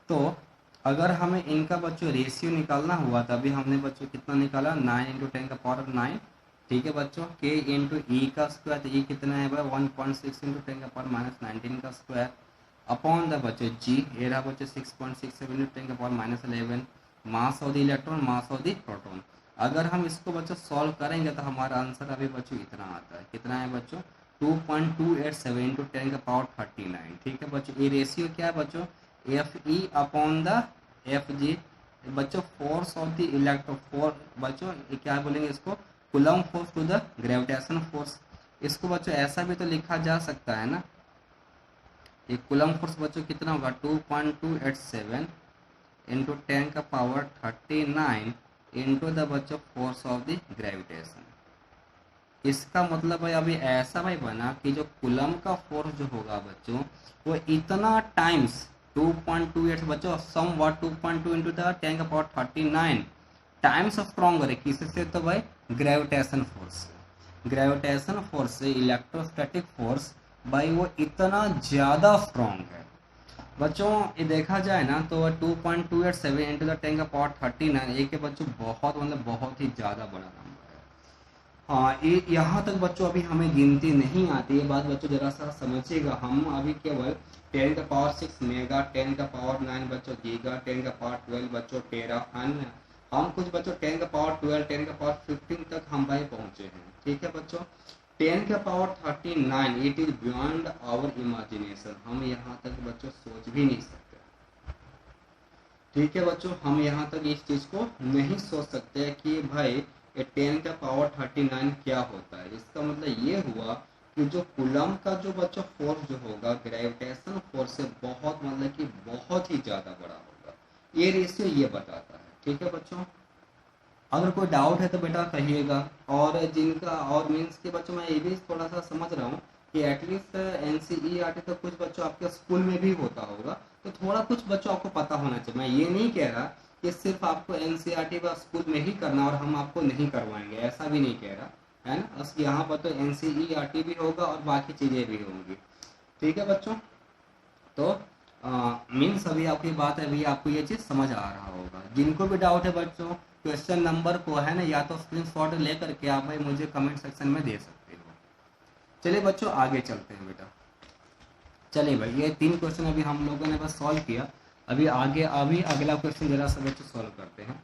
तो अगर हमें इनका बच्चों रेशियो निकालना हुआ तभी हमने बच्चों कितना निकाला 9 इंटू 10⁻9। ठीक है बच्चों, k इंटू ई का स्क्वायर, तो ई कितना है भाई 1.6 इंटू 10⁻19 का स्क्वायर अपॉन द बच्चों जी, ये रहा बच्चों 6.67 into 10⁻11 mass of the electron, mass of the proton. अगर हम इसको बच्चों सॉल्व करेंगे तो हमारा आंसर अभी बच्चों इतना आता है, कितना है बच्चों 2.287 इंटू 10⁻39। ठीक है बच्चों, ये रेशियो क्या है बच्चों F E upon the F G बच्चों, force of the electron for बच्चों क्या बोलेंगे इसको Coulomb force to the gravitation force. इसको बच्चों ऐसा भी तो लिखा जा सकता है ना, ये कूलम्ब फोर्स बच्चों कितना होगा 2.287 इंटू 10⁻39 इंटू द बच्चों फोर्स ऑफ द ग्रेविटेशन। इसका मतलब है अभी ऐसा भाई बना कि जो कूलम्ब का फोर्स जो होगा बच्चों वो इतना टाइम्स 2.28 बच्चों somewhat 2.2 into the 10⁻39 times stronger है किससे, तो भाई ग्रेविटेशन फोर्स से। ग्रेविटेशन फोर्स से इलेक्ट्रोस्टैटिक फोर्स भाई वो इतना ज़्यादा स्ट्रॉन्ग है बच्चों। ये देखा जाए ना तो 2.287 इंटू द 10⁻39 एक के बच्चों बहुत मतलब बहुत ही ज़्यादा बड़ा नंबर है। हाँ, ये यहाँ तक बच्चों अभी हमें गिनती नहीं आती, ये बात बच्चों जरा सा समझिएगा। हम अभी केवल 10⁻6 मेगा, 10⁻9 बच्चों गीगा, 10⁻12 बच्चों टेरा, अन्य हम कुछ बच्चों 10⁻12, 10⁻15 तक हम भाई पहुंचे हैं। ठीक है बच्चों, 10⁻39 it is beyond our imagination, हम यहाँ तक बच्चों सोच भी नहीं सकते। ठीक है बच्चों, हम यहाँ तक इस चीज को नहीं सोच सकते कि भाई 10⁻39 क्या होता है। इसका मतलब ये हुआ कि जो कूलम्ब का जो बच्चों फोर्स जो होगा ग्रेविटेशन फोर्स से बहुत मतलब कि बहुत ही ज्यादा बड़ा होगा, ये रेशियो ये बताता है। ठीक है बच्चों, अगर कोई डाउट है तो बेटा कहिएगा। और जिनका और मीन्स के बच्चों मैं ये भी थोड़ा सा समझ रहा हूँ कि एटलीस्ट NCERT तो कुछ बच्चों आपके स्कूल में भी होता होगा, तो थोड़ा कुछ बच्चों आपको पता होना चाहिए। मैं ये नहीं कह रहा कि सिर्फ आपको NCERT व स्कूल में ही करना और हम आपको नहीं करवाएंगे, ऐसा भी नहीं कह रहा है ना। बस यहाँ पर तो NCERT भी होगा और बाकी चीज़ें भी होंगी। ठीक है बच्चों, तो मीन्स अभी आपकी बात है, अभी आपको ये चीज़ समझ आ रहा होगा। जिनको भी डाउट है बच्चों क्वेश्चन नंबर को है ना या तो स्क्रीनशॉट लेकर के आप भाई मुझे कमेंट सेक्शन में दे सकते हो। चलिए बच्चों आगे चलते हैं बेटा। चलिए भाई ये 3 क्वेश्चन अभी हम लोगों ने बस सॉल्व किया, अभी आगे अभी अगला क्वेश्चन जरा सा बच्चों सॉल्व करते हैं।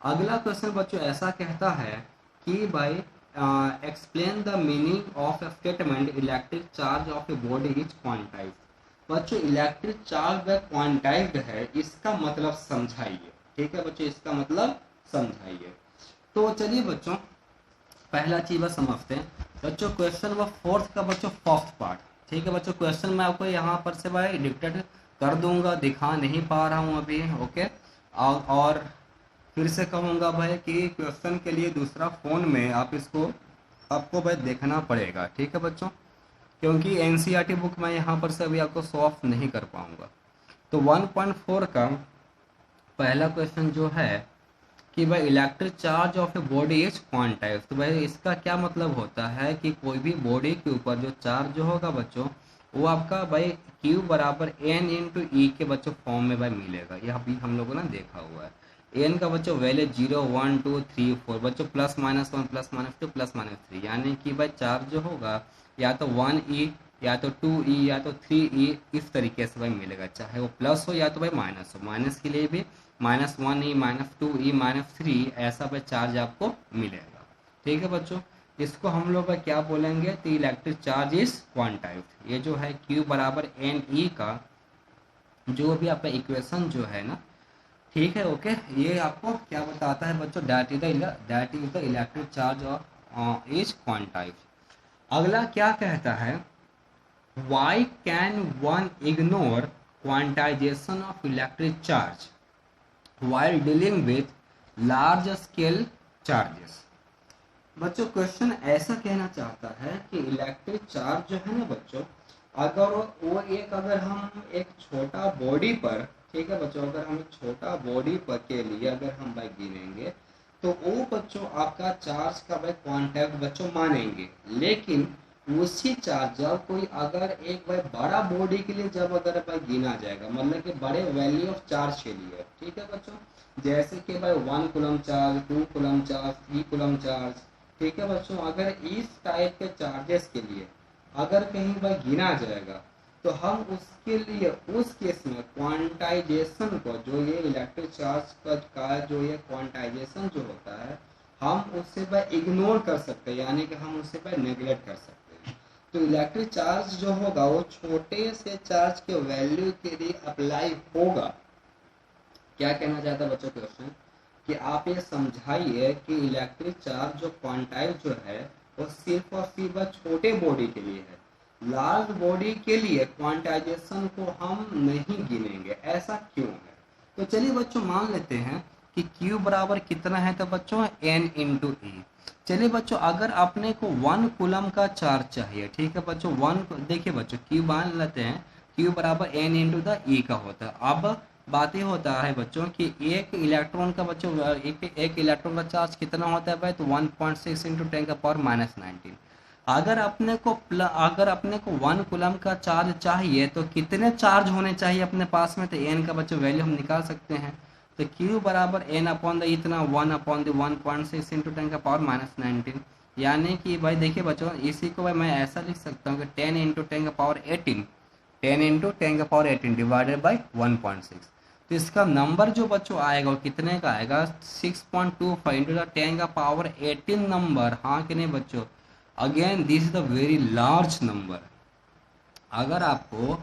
अगला क्वेश्चन बच्चों ऐसा कहता है कि भाई explain the meaning of A statement electric charge of a body is quantized. बच्चों इलेक्ट्रिक चार्ज व क्वांटाइज्ड है, इसका मतलब समझाइए। ठीक है बच्चों, इसका मतलब समझाइए। तो चलिए बच्चों पहला चीज बस समझते हैं बच्चों, क्वेश्चन व फोर्थ का बच्चों फर्स्ट पार्ट। ठीक है बच्चों, क्वेश्चन मैं आपको यहाँ पर से भाई डिक्टेट कर दूंगा, दिखा नहीं पा रहा हूँ अभी। ओके, और फिर से कहूँगा भाई कि क्वेश्चन के लिए दूसरा फोन में आप इसको आपको भाई देखना पड़ेगा। ठीक है बच्चों, क्योंकि NCERT बुक मैं यहाँ पर से अभी आपको शो ऑफ नहीं कर पाऊंगा। तो 1.4 का पहला क्वेश्चन जो है कि भाई electric charge of a body is quantized. तो भाई इसका क्या मतलब होता है कि कोई भी बॉडी के ऊपर जो चार्ज जो होगा बच्चों वो आपका भाई Q बराबर N इंटू ई के बच्चों फॉर्म में भाई मिलेगा। यह अभी हम लोगों ने देखा हुआ है। N का बच्चों वैल्यू 0 1 2 3 4 बच्चों +-1 +-2 +-3, यानी कि भाई चार्ज जो होगा या तो 1E या तो 2E या तो 3E इस तरीके से भाई मिलेगा, चाहे वो प्लस हो या तो भाई माइनस हो। माइनस के लिए भी -1E -2E -3 ऐसा भाई चार्ज आपको मिलेगा। ठीक है बच्चों, इसको हम लोग क्या बोलेंगे तो इलेक्ट्रिक चार्ज इज क्वांटाइज्ड। ये जो है Q बराबर NE का जो भी आपका इक्वेशन जो है ना, ठीक है ओके, ये आपको क्या बताता है बच्चों that is the electric charge of is quantized. अगला क्या कहता है, why can one ignore quantization of electric charge while dealing with large scale charges। बच्चों क्वेश्चन ऐसा कहना चाहता है कि इलेक्ट्रिक चार्ज जो है ना बच्चों, अगर वो अगर हम एक छोटा बॉडी पर, ठीक है बच्चों, अगर हम छोटा बॉडी पर के लिए अगर हम भाई गिनेंगे तो वो बच्चों आपका चार्ज का भाई क्वांटाइज्ड बच्चों मानेंगे। लेकिन उसी चार्ज जब कोई अगर एक भाई बड़ा बॉडी के लिए जब अगर भाई गिना जाएगा, मतलब कि बड़े वैल्यू ऑफ चार्ज के लिए, ठीक है बच्चों, जैसे कि भाई 1 coulomb charge, 2 coulomb charge, 3 coulomb charge, ठीक है बच्चों, अगर इस टाइप के चार्जेस के लिए अगर कहीं भाई गिना जाएगा तो हम उसके लिए उस केस में क्वांटाइजेशन को, जो ये इलेक्ट्रिक चार्ज का जो ये क्वांटाइजेशन जो होता है, हम उससे भाई इग्नोर कर सकते हैं, यानी कि हम उससे भाई नेग्लेक्ट कर सकते हैं। तो इलेक्ट्रिक चार्ज जो होगा वो छोटे से चार्ज के वैल्यू के लिए अप्लाई होगा। क्या कहना चाहता है बच्चों क्वेश्चन, कि आप ये समझाइए कि इलेक्ट्रिक चार्ज जो क्वांटाइज जो है वो सिर्फ और सिर्फ छोटे बॉडी के लिए है, लार्ज बॉडी के लिए क्वांटाइजेशन को हम नहीं गिनेंगे, ऐसा क्यों है? तो चलिए बच्चों मान लेते हैं कि Q बराबर कितना है, तो बच्चों N इंटू ई। चलिए बच्चों अगर अपने को 1 कूलम का चार्ज चाहिए, ठीक है बच्चों, देखिए बच्चों Q मान लेते हैं, Q बराबर N इंटू द ई का होता है। अब बात ये होता है बच्चों कि एक इलेक्ट्रॉन का बच्चों एक इलेक्ट्रॉन का चार्ज कितना होता है भाई, तो 1.6 इंटू 10⁻⁻19। अगर अपने को 1 कूलम का चार्ज चाहिए तो कितने चार्ज होने चाहिए अपने पास में, तो एन का बच्चों वैल्यू हम निकाल सकते हैं। तो Q बराबर एन अपॉन द इतना 1 अपॉन द 1.6 इंटू 10⁻⁻19, यानी कि भाई देखिए बच्चों इसी को भाई मैं ऐसा लिख सकता हूँ कि 10 इंटू 10⁻18, 10 इंटू 10⁻18 डिवाइडेड बाई 1.6। तो इसका नंबर जो बच्चों आएगा वो कितने का आएगा, 6.25 इंटू द 10⁻18 नंबर, हाँ कि नहीं बच्चों। Again this is the very large number. अगर आपको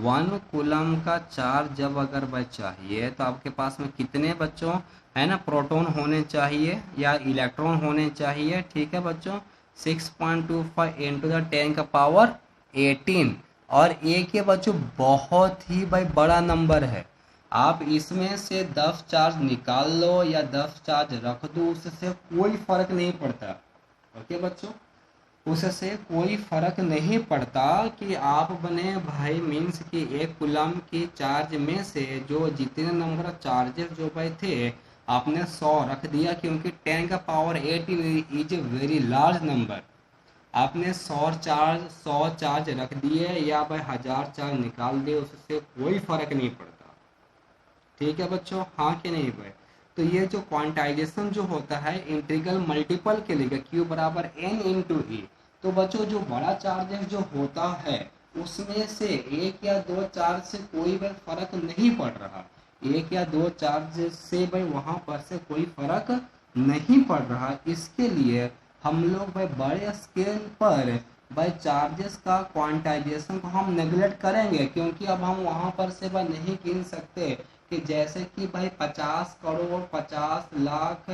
1 कूलम का चार्ज जब अगर भाई चाहिए तो आपके पास में कितने बच्चों है ना प्रोटॉन होने चाहिए या इलेक्ट्रॉन होने चाहिए, ठीक है बच्चों, 6.25 इंटू द 10⁻18। और एक ये बच्चों बहुत ही भाई बड़ा नंबर है, आप इसमें से 10 चार्ज निकाल लो या 10 चार्ज रख दो, उससे कोई फर्क नहीं पड़ता। ओके बच्चों, उससे कोई फर्क नहीं पड़ता कि आप बने भाई मीन्स कि एक कूलम की चार्ज में से जो जितने नंबर चार्जेस जो भाई थे आपने 100 रख दिया, क्योंकि 10⁻18 is a very large number. आपने 100 चार्ज रख दिए या भाई 1000 चार्ज निकाल दिए, उससे कोई फर्क नहीं पड़ता, ठीक है बच्चों, हाँ कि नहीं भाई। तो ये जो क्वांटाइजेशन जो होता है इंटीग्रल मल्टीपल के लिए Q बराबर N इंटू ई, तो बच्चों जो बड़ा चार्जेस जो होता है उसमें से एक या दो चार्ज से कोई भाई फर्क नहीं पड़ रहा, एक या दो चार्ज से भाई वहां पर से कोई फर्क नहीं पड़ रहा, इसके लिए हम लोग भाई बड़े स्केल पर भाई चार्जेस का क्वांटाइजेशन को हम नेग्लेक्ट करेंगे, क्योंकि अब हम वहां पर से भाई नहीं गिन सकते कि जैसे कि भाई 50 करोड़, 50 लाख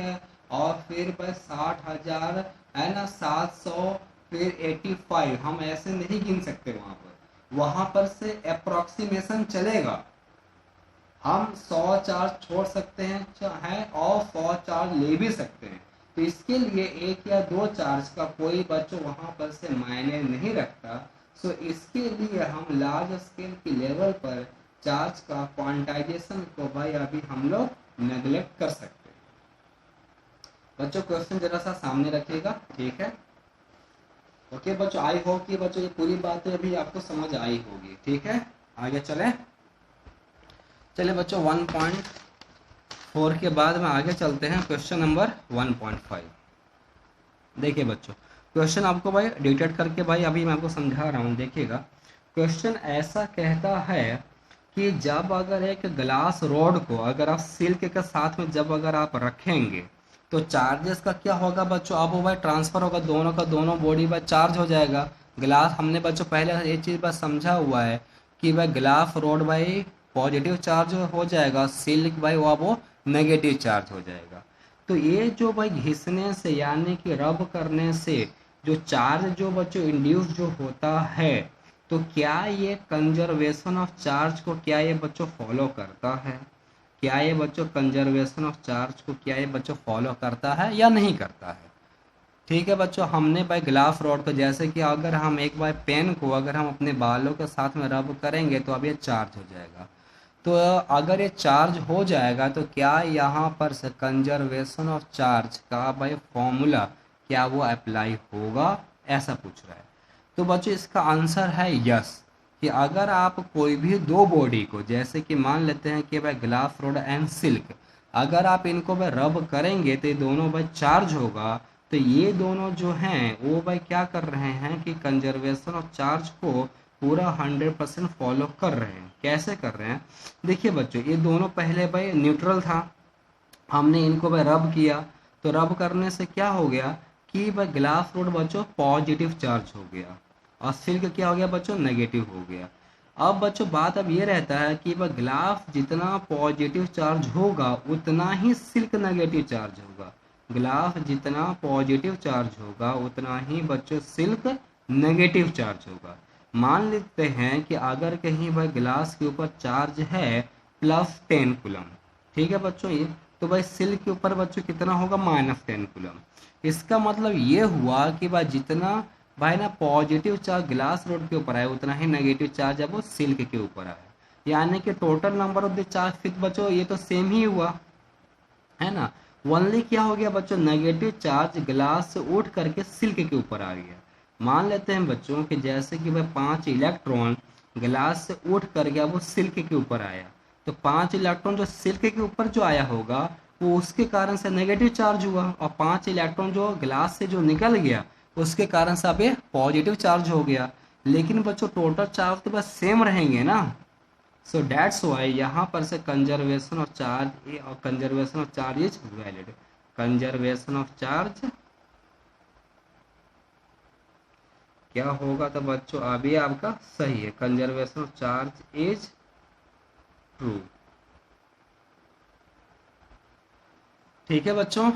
और फिर भाई 60,000 है ना, 700, फिर 85, हम ऐसे नहीं गिन सकते। वहां पर से अप्रोक्सीमेशन चलेगा, हम 100 चार्ज छोड़ सकते हैं और 100 चार्ज ले भी सकते हैं। तो इसके लिए एक या दो चार्ज का कोई बच्चों वहां पर से मायने नहीं रखता। सो इसके लिए हम लार्ज स्केल की लेवल पर चार्ज का क्वांटाइजेशन को भाई अभी हम लोग नेग्लेक्ट कर सकते हैं। बच्चों क्वेश्चन जरा सा सामने रखिएगा, ठीक है। ओके बच्चों, आई होप कि बच्चों ये पूरी बातें अभी आपको समझ आई होगी, ठीक है। आगे चले बच्चों 1.4 के बाद में आगे चलते हैं क्वेश्चन नंबर 1.5। देखिए बच्चों क्वेश्चन आपको भाई डिटेक्ट करके भाई अभी मैं आपको समझा रहा हूँ, देखिएगा। क्वेश्चन ऐसा कहता है कि जब अगर एक ग्लास रॉड को अगर आप सिल्क के साथ में जब अगर आप रखेंगे तो चार्जेस का क्या होगा बच्चों, अब वो भाई ट्रांसफर होगा, दोनों का दोनों बॉडी भाई चार्ज हो जाएगा। ग्लास हमने बच्चों पहले ये चीज़ बस समझा हुआ है कि भाई ग्लास रॉड भाई पॉजिटिव चार्ज हो जाएगा, सिल्क भाई वो नेगेटिव चार्ज हो जाएगा। तो ये जो भाई घिसने से यानी कि रब करने से जो चार्ज जो बच्चों इंड्यूस जो होता है, तो क्या ये कंजर्वेशन ऑफ चार्ज को क्या ये बच्चों फॉलो करता है, क्या ये बच्चों कंजर्वेशन ऑफ चार्ज को क्या ये बच्चों फॉलो करता है या नहीं करता है। ठीक है बच्चों, हमने भाई ग्लास रॉड को जैसे कि अगर हम एक बार पेन को अगर हम अपने बालों के साथ में रब करेंगे तो अब ये चार्ज हो जाएगा। तो अगर ये चार्ज हो जाएगा तो क्या यहाँ पर से कंजर्वेशन ऑफ चार्ज का भाई फॉर्मूला क्या वो अप्लाई होगा, ऐसा पूछ रहा है। तो बच्चों इसका आंसर है यस, कि अगर आप कोई भी दो बॉडी को, जैसे कि मान लेते हैं कि भाई ग्लास रॉड एंड सिल्क, अगर आप इनको भाई रब करेंगे तो ये दोनों भाई चार्ज होगा, तो ये दोनों जो हैं वो भाई क्या कर रहे हैं कि कंजर्वेशन ऑफ चार्ज को पूरा 100% फॉलो कर रहे हैं। कैसे कर रहे हैं, देखिए बच्चों, ये दोनों पहले भाई न्यूट्रल था, हमने इनको भाई रब किया, तो रब करने से क्या हो गया कि भाई ग्लास रॉड बच्चों पॉजिटिव चार्ज हो गया और सिल्क क्या हो गया बच्चों, नेगेटिव हो गया। अब बच्चों बात अब ये रहता है कि भाई ग्लास जितना पॉजिटिव चार्ज होगा उतना ही सिल्क नेगेटिव चार्ज होगा, ग्लास जितना पॉजिटिव चार्ज होगा उतना ही बच्चों सिल्क नेगेटिव चार्ज होगा। मान लेते हैं कि अगर कहीं भाई ग्लास के ऊपर चार्ज है +10 कूलम, ठीक है बच्चों, ये तो भाई सिल्क के ऊपर बच्चों कितना होगा, -10 कूलम। इसका मतलब ये हुआ कि भाई जितना भाई ना पॉजिटिव चार्ज ग्लास रोड के ऊपर आया उतना ही नेगेटिव चार्ज है वो सिल्क के ऊपर आया, यानी कि total number of the charge फिर बच्चों ये तो सेम ही हुआ है ना। ओनली क्या हो गया बच्चों, नेगेटिव चार्ज ग्लास से उठ करके सिल्क के ऊपर आ गया। मान लेते हैं बच्चों कि जैसे कि भाई 5 इलेक्ट्रॉन ग्लास से उठ कर गया वो सिल्क के ऊपर आया, तो 5 इलेक्ट्रॉन जो सिल्क के ऊपर जो आया होगा वो उसके कारण से नेगेटिव चार्ज हुआ, और 5 इलेक्ट्रॉन जो ग्लास से जो निकल गया उसके कारण से अब ये पॉजिटिव चार्ज हो गया। लेकिन बच्चों टोटल चार्ज तो बस सेम रहेंगे ना, सो डेट्स वाई यहाँ पर से कंजर्वेशन ऑफ चार्ज और conservation of charge is valid. Conservation of charge क्या होगा, तो बच्चों अभी आपका सही है, conservation of charge is true. ठीक है बच्चों।